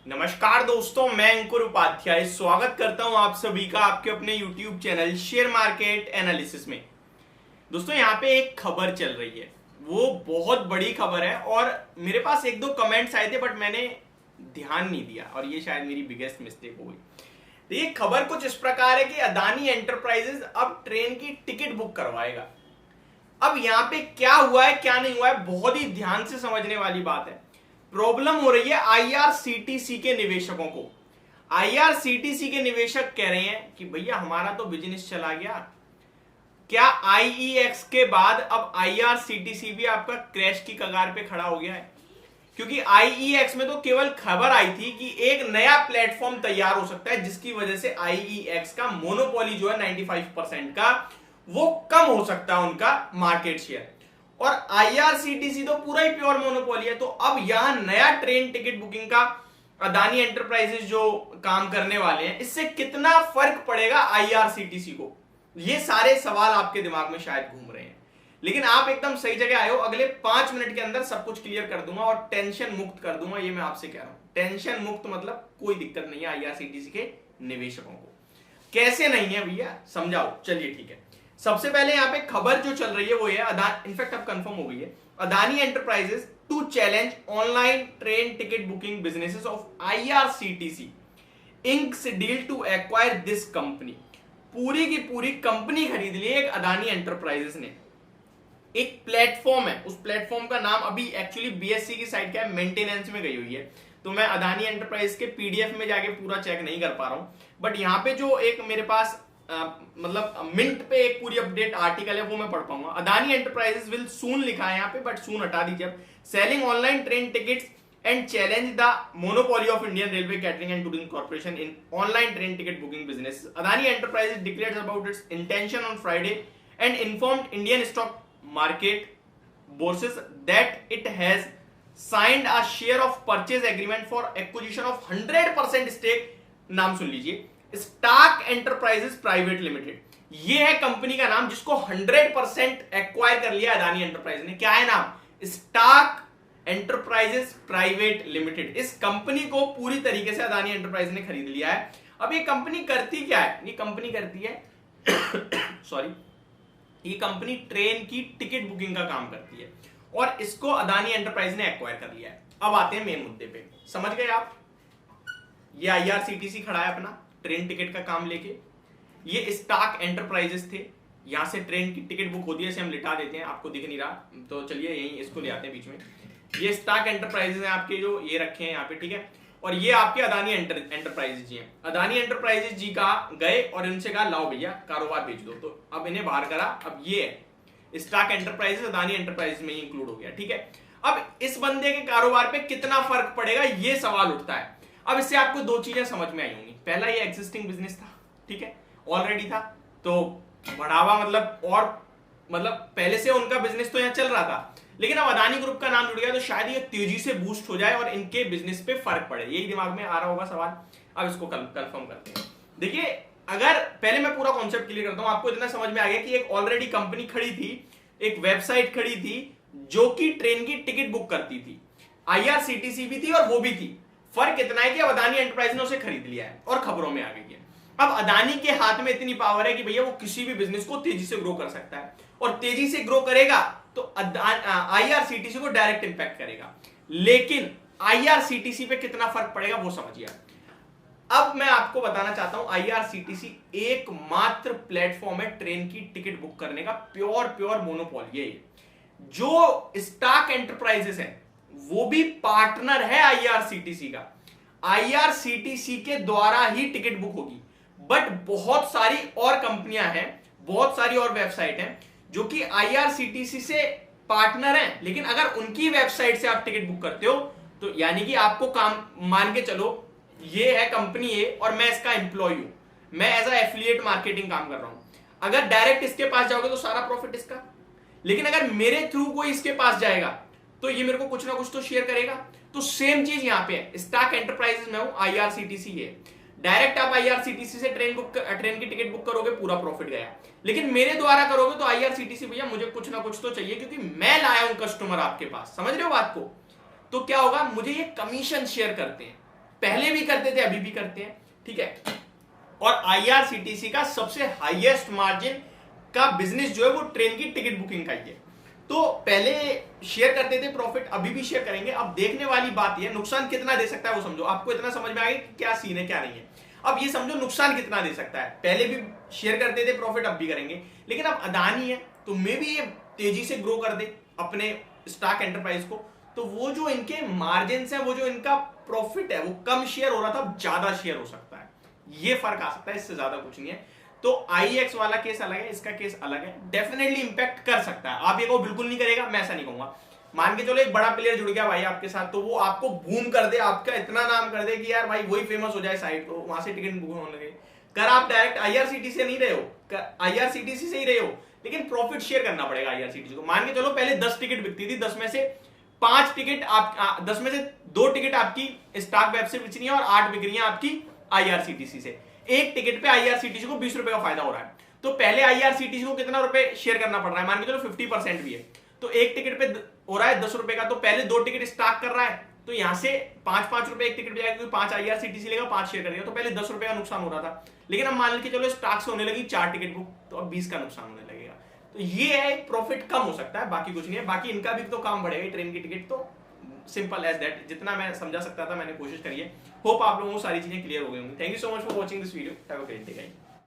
नमस्कार दोस्तों, मैं अंकुर उपाध्याय स्वागत करता हूं आप सभी का आपके अपने YouTube channel share market analysis में। दोस्तों यहाँ पे एक खबर चल रही है, वो बहुत बड़ी खबर है और मेरे पास एक दो कमेंट्स आए थे बट मैंने ध्यान नहीं दिया और ये शायद मेरी बिगेस्ट मिस्टेक हो गई। तो ये खबर कुछ इस प्रकार है कि अदानी एंटरप्राइजेज अब ट्रेन की टिकट बुक करवाएगा। अब यहाँ पे क्या हुआ है क्या नहीं हुआ है, बहुत ही ध्यान से समझने वाली बात है। प्रॉब्लम हो रही है आईआरसीटीसी के निवेशकों को। आईआरसीटीसी के निवेशक कह रहे हैं कि भैया हमारा तो बिजनेस चला गया, क्या आईईएक्स के बाद अब आईआरसीटीसी भी आपका क्रैश की कगार पे खड़ा हो गया है? क्योंकि आईईएक्स में तो केवल खबर आई थी कि एक नया प्लेटफॉर्म तैयार हो सकता है जिसकी वजह से आईईएक्स का मोनोपोली जो है 95% का वो कम हो सकता है उनका मार्केट शेयर, और आईआरसीटीसी तो पूरा ही प्योर मोनोपोली है। तो अब यहां नया ट्रेन टिकट बुकिंग का अदानी एंटरप्राइजेज जो काम करने वाले हैं, इससे कितना फर्क पड़ेगा आईआरसीटीसी को? ये सारे सवाल आपके दिमाग में शायद घूम रहे हैं, लेकिन आप एकदम सही जगह आए हो। अगले 5 मिनट के अंदर सब कुछ क्लियर कर दूंगा और टेंशन मुक्त कर दूंगा। ये मैं आपसे कह रहा हूं, टेंशन मुक्त मतलब कोई दिक्कत नहीं है आईआरसीटीसी के निवेशकों को। कैसे नहीं है भैया, समझाओ। चलिए ठीक है, सबसे पहले यहाँ पे खबर जो चल रही है वो है इनफैक्ट अब कंफर्म हो गई है, Adani enterprises to challenge online train ticket booking businesses of IRCTC inks deal to acquire this company. पूरी की पूरी कंपनी खरीद ली है एक अदानी एंटरप्राइजेस ने। एक प्लेटफॉर्म है, उस प्लेटफॉर्म का नाम अभी एक्चुअली बीएससी की साइट का है, मेंटेनेंस में गई हुई है, तो मैं अदानी एंटरप्राइज के पीडीएफ में जाके पूरा चेक नहीं कर पा रहा हूं। बट यहाँ पे जो एक मेरे पास मतलब मिंट पे एक पूरी अपडेट आर्टिकल है वो मैं पढ़ पाऊंगा। अदानी एंटरप्राइजेस विल सून लिखा है यहाँ पे, बट सून हटा दीजिए अब। Selling online train tickets and challenge the monopoly of Indian railway catering and tourism corporation in online train ticket booking business. Adani enterprises declares about its intention on Friday and informed Indian stock market बोर्सेस that it has signed a share of purchase agreement for acquisition of 100% stake। नाम सुन लीजिए, stock enterprises private limited. ये है company का नाम जिसको 100% acquire कर लिया Adani enterprise ने। क्या है नाम? Stock enterprises private limited. इस कंपनी को पूरी तरीके से अदानी एंटरप्राइज ने खरीद लिया है। अब ये कंपनी करती क्या है? ये कंपनी करती है सॉरी, ये कंपनी ट्रेन की टिकट बुकिंग का काम करती है और इसको अदानी एंटरप्राइज ने एक्वायर कर लिया है। अब आते हैं मेन मुद्दे पे, समझ गए आप? ये आईआरसीटीसी खड़ा है अपना ट्रेन टिकट का काम लेके, ये स्टाक एंटरप्राइजेस थे, यहां से ट्रेन की टिकट बुक होती है। इसे हम लिटा देते हैं, आपको दिख नहीं रहा तो चलिए यहीं इसको ले आते हैं बीच में। ये स्टाक एंटरप्राइजेस हैं आपके, जो ये रखे हैं यहाँ पे, ठीक है। और ये आपके अदानी एंटरप्राइजेस जी हैं। अदानी एंटरप्राइजेस जी का गए और इनसे कहा लाओ भैया कारोबार भेज दो, तो अब इन्हें बाहर करा। अब ये है स्टाक एंटरप्राइजेस अदानी एंटरप्राइजेस में ही इंक्लूड हो गया, ठीक है। अब इस बंदे के कारोबार पे कितना फर्क पड़ेगा ये सवाल उठता है। अब इससे आपको दो चीजें समझ में आई होंगी। पहला, ये एग्जिस्टिंग बिजनेस था, ठीक है, ऑलरेडी था, तो बढ़ावा मतलब पहले से उनका बिजनेस तो यहां चल रहा था, लेकिन अब अदानी ग्रुप का नाम जुड़ गया तो शायद ये तेजी से बूस्ट हो जाए और इनके बिजनेस पे फर्क पड़े। यही दिमाग में आ रहा होगा सवाल। अब इसको कंफर्म करते हैं। देखिए, अगर पहले मैं पूरा कॉन्सेप्ट क्लियर करता हूं, आपको इतना समझ में आ गया कि एक ऑलरेडी कंपनी खड़ी थी, एक वेबसाइट खड़ी थी जो कि ट्रेन की टिकट बुक करती थी, आईआरसीटीसी भी थी और वो भी थी। फर्क इतना है कि अब अदानी एंटरप्राइज ने उसे खरीद लिया है और खबरों में आ गई है। अब अदानी के हाथ में इतनी पावर है कि भैया वो किसी भी बिजनेस को तेजी से ग्रो कर सकता है, और तेजी से ग्रो करेगा तो आईआरसीटीसी को डायरेक्ट इंपैक्ट करेगा। लेकिन आईआरसीटीसी पे कितना फर्क पड़ेगा वो समझिए। अब मैं आपको बताना चाहता हूं, आईआरसीटीसी एकमात्र प्लेटफॉर्म है ट्रेन की टिकट बुक करने का, प्योर मोनोपोली है। जो स्टाक एंटरप्राइजेस है वो भी पार्टनर है आईआरसीटीसी का। आईआरसीटीसी के द्वारा ही टिकट बुक होगी, बट बहुत सारी और कंपनियां हैं, बहुत सारी और वेबसाइट हैं जो कि आईआरसीटीसी से पार्टनर हैं, लेकिन अगर उनकी वेबसाइट से आप टिकट बुक करते हो तो यानी कि आपको काम मान के चलो, ये है कंपनी ए और मैं इसका एम्प्लॉय हूं, मैं एज अ एफिलिएट मार्केटिंग काम कर रहा हूं। अगर डायरेक्ट इसके पास जाओगे तो सारा प्रॉफिट इसका, लेकिन अगर मेरे थ्रू कोई इसके पास जाएगा तो ये मेरे को कुछ ना कुछ तो शेयर करेगा। तो सेम चीज यहां पे है, स्टाक एंटरप्राइजेस में हूं, आईआरसीटीसी है। डायरेक्ट आप आईआरसीटीसी से ट्रेन की टिकट बुक करोगे, पूरा प्रॉफिट गया। लेकिन मेरे द्वारा करोगे तो आईआरसीटीसी भैया मुझे कुछ ना कुछ तो चाहिए, क्योंकि मैं लाया हूं कस्टमर आपके पास। समझ रहे हो बात को? तो क्या होगा, मुझे ये कमीशन शेयर करते हैं। पहले भी करते थे, अभी भी करते हैं, ठीक है। और आईआरसीटीसी का सबसे हाईएस्ट मार्जिन का बिजनेस जो है वो ट्रेन की टिकट बुकिंग का ही है। तो पहले शेयर करते थे प्रॉफिट, अभी भी शेयर करेंगे। अब देखने वाली बात यह, नुकसान कितना दे सकता है वो समझो। आपको इतना समझ में आएगा कि क्या सीन है क्या नहीं है। अब ये समझो नुकसान कितना दे सकता है। पहले भी शेयर करते थे प्रॉफिट, अब भी करेंगे। लेकिन अब अदानी है तो मे भी ये तेजी से ग्रो कर दे अपने स्टॉक एंटरप्राइज को, तो वो जो इनके मार्जिन है, वो जो इनका प्रॉफिट है, वो कम शेयर हो रहा था, ज्यादा शेयर हो सकता है। ये फर्क आ सकता है, इससे ज्यादा कुछ नहीं है। तो आईएक्स वाला केस अलग है, इसका केस अलग है। डेफिनेटली इंपैक्ट कर सकता है। आप ये को बिल्कुल नहीं करेगा, मैं ऐसा नहीं कहूंगा। मान के चलो एक बड़ा प्लेयर जुड़ गया भाई आपके साथ, तो वो आपको बूम कर दे, आपका इतना नाम कर दे कि यार भाई वही फेमस हो जाए साइट, तो वहां से टिकट बुक होने लगे। कर आप डायरेक्ट आईआरसीटीसी से नहीं रहे हो, आईआरसीटीसी से ही रहे हो, लेकिन प्रॉफिट शेयर करना पड़ेगा आईआरसीटीसी को। मान के चलो पहले 10 टिकट बिकती थी, 10 में से 5 टिकट आप 10 में से 2 टिकट आपकी स्टॉक वेब से बिकनी है और 8 बिक रही है आपकी आईआरसीटीसी से। एक टिकट पे आईआरसीटीसी को 20 रुपए का फायदा हो रहा है। तो पहले आईआरसीटीसी को कितना रुपए शेयर करना पड़ रहा है, मान के चलो 50% भी है, तो एक टिकट पे हो रहा है 10 रुपए का। तो पहले 2 टिकट स्टॉक कर रहा है, तो यहां से 5-5 रुपए एक टिकट पे जाएगा, 5 आईआरसीटीसी लेगा, 5 शेयर करेगा। तो पहले 10 रुपए का नुकसान हो रहा था, लेकिन अब मान के चलो स्टॉक से होने लगी 4 टिकट बुक, तो अब 20 का नुकसान होने लगेगा। तो ये है, प्रॉफिट कम हो सकता है, बाकी कुछ नहीं है। बाकी इनका भी तो काम बढ़ेगा, ट्रेन की टिकट तो सिंपल एज दैट। जितना मैं समझा सकता था मैंने कोशिश करी है। होप आप लोगों को सारी चीजें क्लियर हो गई होंगी। Thank you so much for watching this video. Have a great day guys.